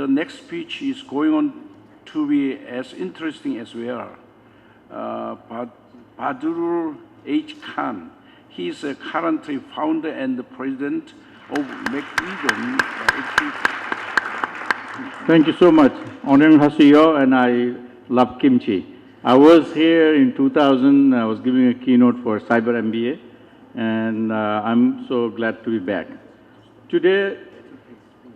the next speech is going on to be as interesting as well. Badrul H. Khan. He is currently founder and the president of McEwan. Thank you so much. Annyeonghaseyo, and I love kimchi. I was here in 2000. I was giving a keynote for Cyber MBA, and I'm so glad to be back. Today,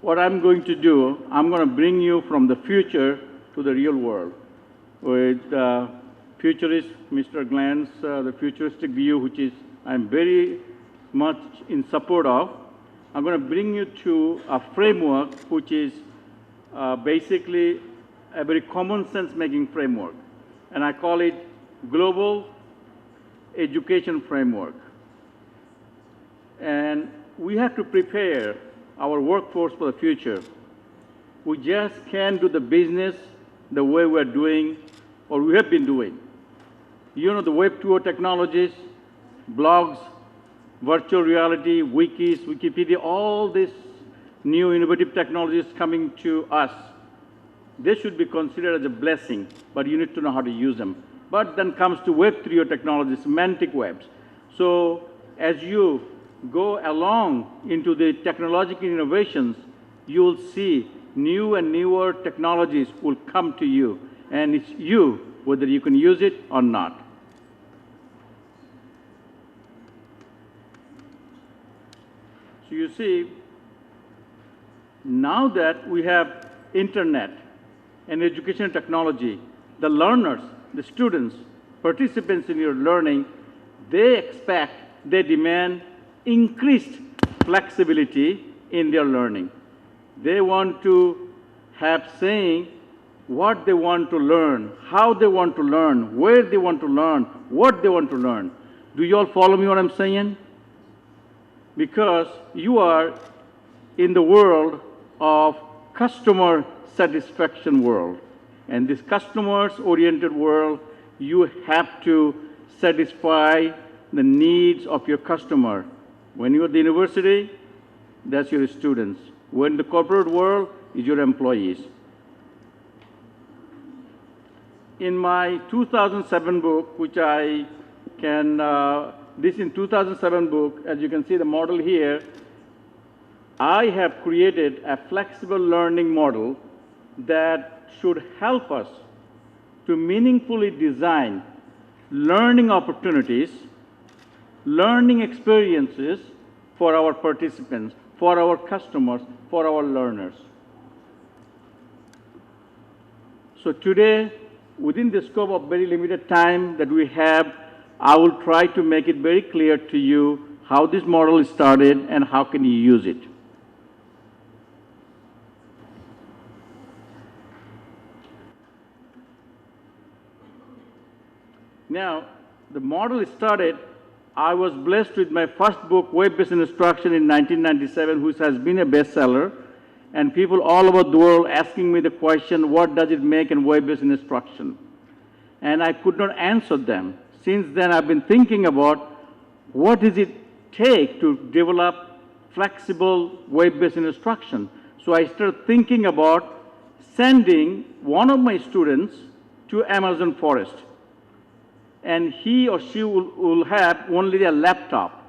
what I'm going to do, I'm going to bring you from the future to the real world with futurist Mr. Glenn's the futuristic view, which is I'm very much in support of. I'm going to bring you to a framework which is basically a very common sense making framework, and I call it global education framework. And we have to prepare our workforce for the future. We just can't do the business the way we're doing or we have been doing. You know, the Web 2.0 technologies, blogs, virtual reality, wikis, Wikipedia, all these new innovative technologies coming to us, they should be considered as a blessing, but you need to know how to use them. But then comes to Web 3.0 technologies, semantic webs. So as you go along into the technological innovations, you'll see new and newer technologies will come to you, and it's you whether you can use it or not. So you see, now that we have internet and education technology, the learners, the students, participants in your learning, they expect, they demand increased flexibility in their learning. They want to have saying what they want to learn, how they want to learn, where they want to learn, what they want to learn. Do you all follow me what I'm saying? Because you are in the world of customer satisfaction world. And this customers-oriented world, you have to satisfy the needs of your customer. When you're at the university, that's your students. When the corporate world is your employees. In my 2007 book, which I can, this in 2007 book, as you can see the model here, I have created a flexible learning model that should help us to meaningfully design learning opportunities, learning experiences for our participants, for our customers, for our learners. So today, within the scope of very limited time that we have, I will try to make it very clear to you how this model is started and how can you use it. Now, the model started, I was blessed with my first book, Web-Based Instruction in 1997, which has been a bestseller, and people all over the world asking me the question, what does it make in web-based instruction? And I could not answer them. Since then, I've been thinking about what does it take to develop flexible web-based instruction. So I started thinking about sending one of my students to Amazon forest. And he or she will have only a laptop.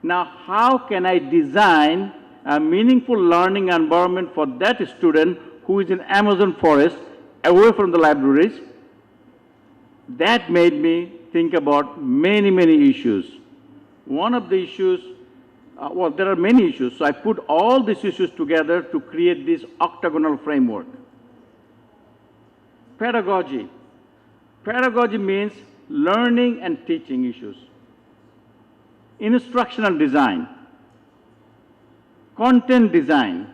Now, how can I design a meaningful learning environment for that student who is in Amazon forest, away from the libraries? That made me think about many, many issues. One of the issues, well, there are many issues, so I put all these issues together to create this octagonal framework. Pedagogy. Pedagogy means learning and teaching issues. Instructional design. Content design.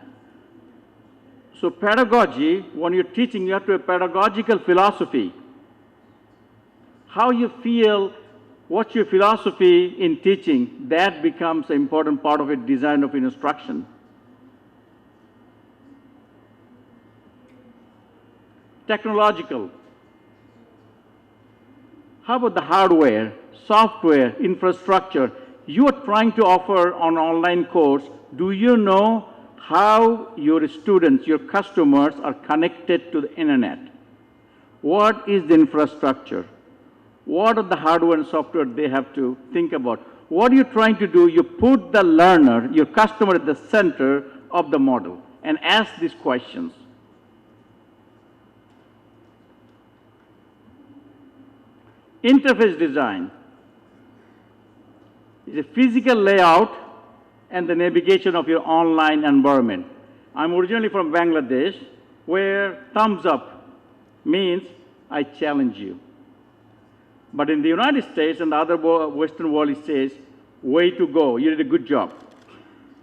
So pedagogy, when you're teaching, you have to have pedagogical philosophy. How you feel, what's your philosophy in teaching, that becomes an important part of a design of instruction. Technological. How about the hardware, software, infrastructure? You are trying to offer an online course. Do you know how your students, your customers are connected to the internet. What is the infrastructure? What are the hardware and software they have to think about? What are you trying to do? You put the learner, your customer, at the center of the model and ask these questions. Interface design is a physical layout and the navigation of your online environment. I'm originally from Bangladesh, where thumbs up means I challenge you. But in the United States and the other Western world, it says, way to go, you did a good job.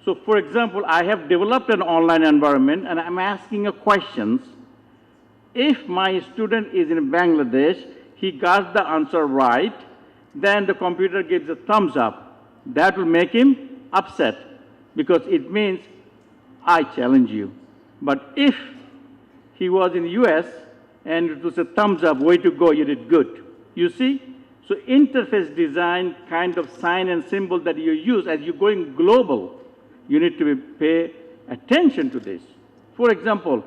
So for example, I have developed an online environment and I'm asking questions. If my student is in Bangladesh, he got the answer right, then the computer gives a thumbs up. That will make him upset because it means I challenge you. But if he was in the US and it was a thumbs up, way to go, you did good. You see? So interface design, kind of sign and symbol that you use as you're going global, you need to pay attention to this. For example,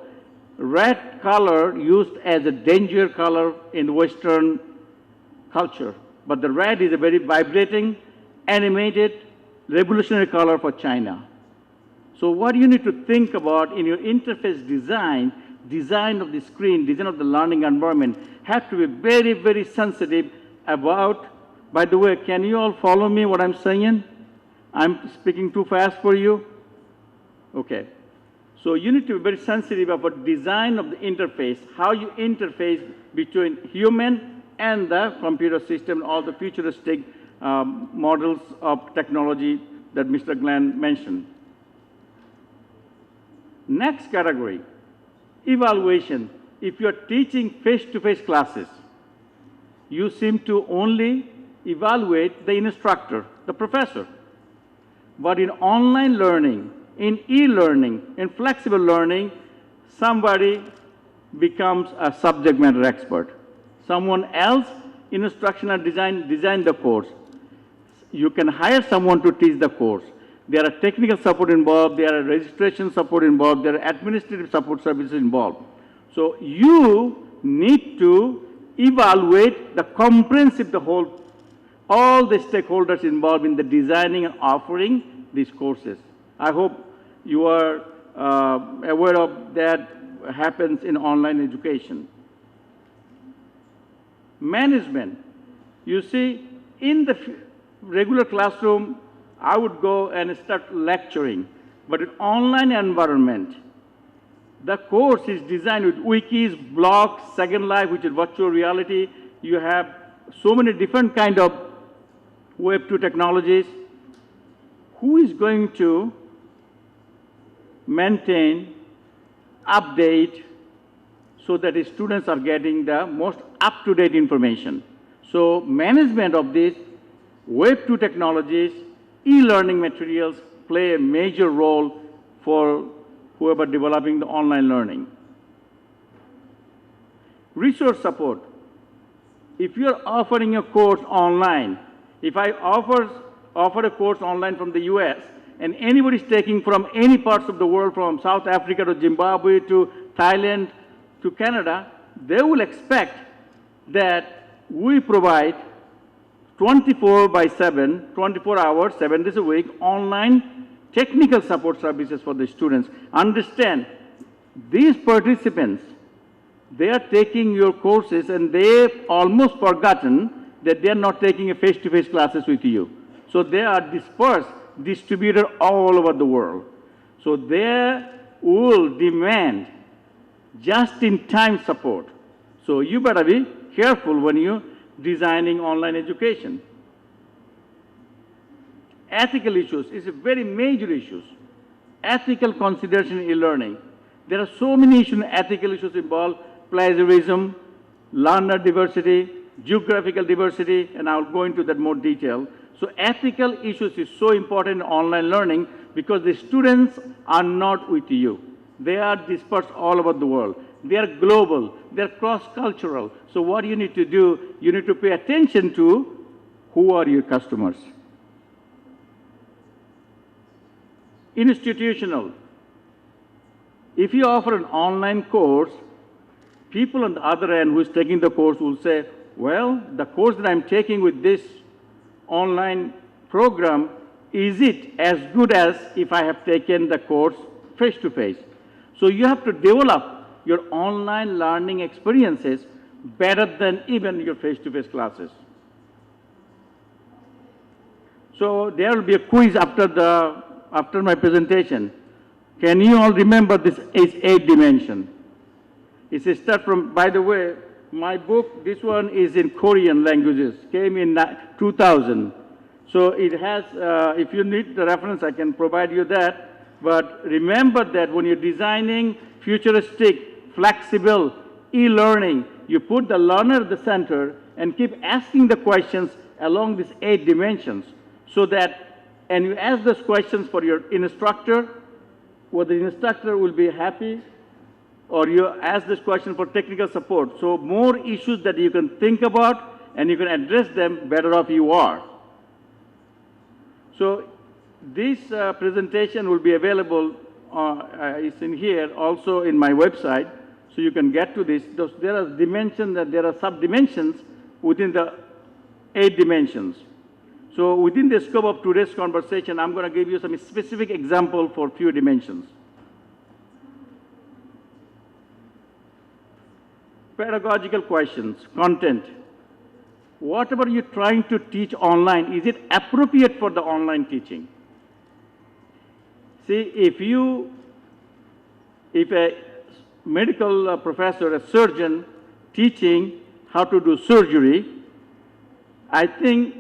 red color used as a danger color in Western culture. But the red is a very vibrating, animated, revolutionary color for China. So what you need to think about in your interface design, design of the screen, design of the learning environment, have to be very, very sensitive about, by the way, can you all follow me what I'm saying? I'm speaking too fast for you? Okay. So you need to be very sensitive about design of the interface, how you interface between human and the computer system, all the futuristic models of technology that Mr. Glenn mentioned. Next category, evaluation. If you're teaching face-to-face classes, you seem to only evaluate the instructor, the professor. But in online learning, in e-learning, in flexible learning, somebody becomes a subject matter expert. Someone else, instructional design, design the course. You can hire someone to teach the course. There are technical support involved, there are registration support involved, there are administrative support services involved. So you need to evaluate the comprehensive, the whole, all the stakeholders involved in the designing and offering these courses. I hope you are aware of that happens in online education. Management. You see, in the regular classroom, I would go and start lecturing. But in online environment, the course is designed with wikis, blogs, Second Life, which is virtual reality. You have so many different kind of Web 2 technologies. Who is going to maintain, update, so that the students are getting the most up-to-date information? So management of these Web 2 technologies, e-learning materials play a major role for whoever developing the online learning. Resource support. If you're offering a course online, if I offer a course online from the US, and anybody's taking from any parts of the world, from South Africa to Zimbabwe to Thailand to Canada, they will expect that we provide 24/7, 24 hours, 7 days a week, online technical support services for the students. Understand, these participants, they are taking your courses and they've almost forgotten that they are not taking a face-to-face classes with you. So they are dispersed, distributed all over the world. So they will demand just-in-time support. So you better be careful when you're designing online education. Ethical issues is a very major issue. Ethical consideration in learning. There are so many issues, ethical issues involved, plagiarism, learner diversity, geographical diversity, and I'll go into that more detail. So ethical issues is so important in online learning because the students are not with you. They are dispersed all over the world. They are global. They are cross-cultural. So what you need to do, you need to pay attention to who are your customers. Institutional. If you offer an online course, people on the other end who is taking the course will say, well, the course that I'm taking with this online program, is it as good as if I have taken the course face-to-face? So you have to develop your online learning experiences better than even your face-to-face classes. So there will be a quiz after my presentation. Can you all remember this is 8 dimension? It's a start from, by the way, my book, this one is in Korean languages, came in 2000. So it has, if you need the reference, I can provide you that. But remember that when you're designing futuristic, flexible e-learning, you put the learner at the center and keep asking the questions along these 8 dimensions so that, and you ask those questions for your instructor, whether the instructor will be happy, or you ask this question for technical support. So more issues that you can think about and you can address them, better off you are. So this presentation will be available, it's in here, also in my website, so you can get to this. There are dimensions, there are sub-dimensions within the 8 dimensions. So within the scope of today's conversation, I'm going to give you some specific example for few dimensions. Pedagogical questions, content. Whatever you're trying to teach online, is it appropriate for the online teaching? See, if a medical professor, a surgeon, teaching how to do surgery, I think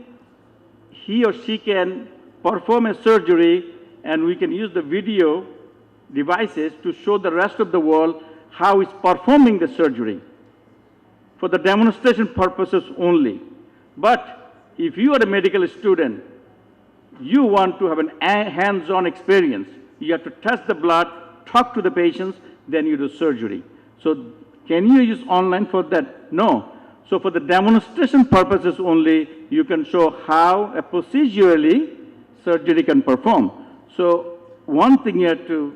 he or she can perform a surgery and we can use the video devices to show the rest of the world how he's performing the surgery for the demonstration purposes only. But if you are a medical student, you want to have an hands-on experience. You have to test the blood, talk to the patients, then you do surgery. So can you use online for that? No. So for the demonstration purposes only, you can show how a procedurally surgery can perform. So one thing you have to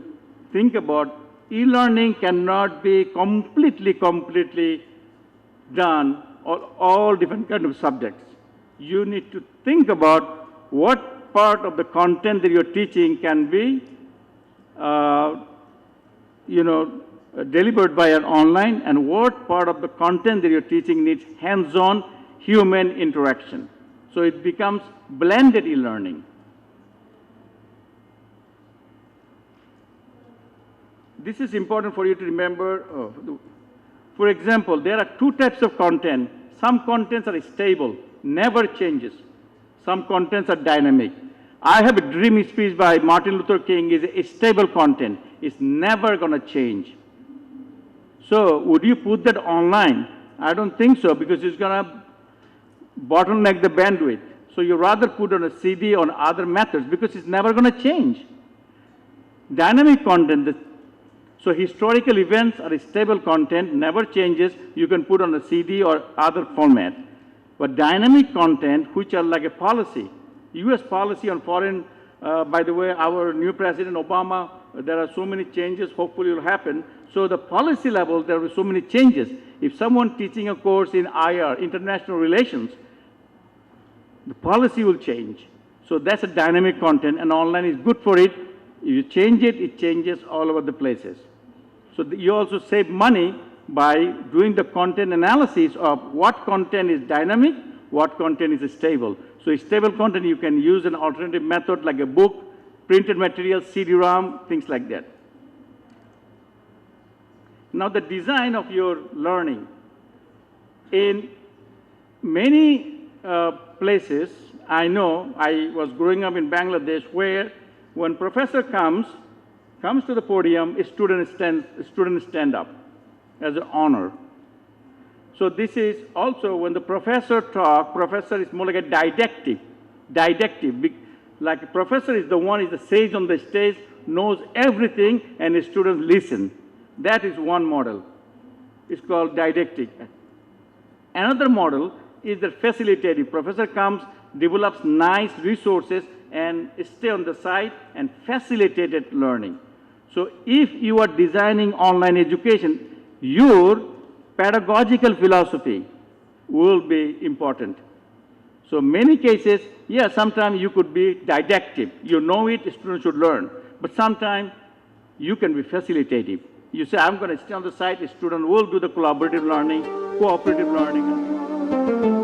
think about, e-learning cannot be completely done on all different kinds of subjects. You need to think about what part of the content that you're teaching can be, delivered by an online, and what part of the content that you're teaching needs hands-on human interaction. So it becomes blended e-learning. This is important for you to remember. For example, there are 2 types of content. Some contents are stable, never changes. Some contents are dynamic. I have a dream speech by Martin Luther King is a stable content. It's never going to change. So would you put that online? I don't think so, because it's going to bottleneck the bandwidth. So you rather put on a CD or other methods because it's never going to change. Dynamic content, so historical events are a stable content, never changes. You can put on a CD or other format. But dynamic content, which are like a policy, U.S. policy on foreign, by the way, our new President Obama, there are so many changes, hopefully it will happen. So the policy level, there are so many changes. If someone teaching a course in IR, international relations, the policy will change. So that's a dynamic content, and online is good for it. If you change it, it changes all over the places. So you also save money by doing the content analysis of what content is dynamic, what content is stable. So stable content, you can use an alternative method like a book, printed material, CD-ROM, things like that. Now the design of your learning. In many places, I know, I was growing up in Bangladesh, where when professor comes to the podium, students stand up as an honor. So this is also when the professor talks, professor is more like a didactic. Like a professor is the one, is the sage on the stage, knows everything, and the students listen. That is one model. It's called didactic. Another model is the facilitative. Professor comes, develops nice resources, and stay on the side and facilitated learning. So if you are designing online education, your pedagogical philosophy will be important. So many cases, yeah, sometimes you could be didactic. You know it, students should learn. But sometimes you can be facilitative. You say, I'm going to stay on the side, the student will do the collaborative learning, cooperative learning.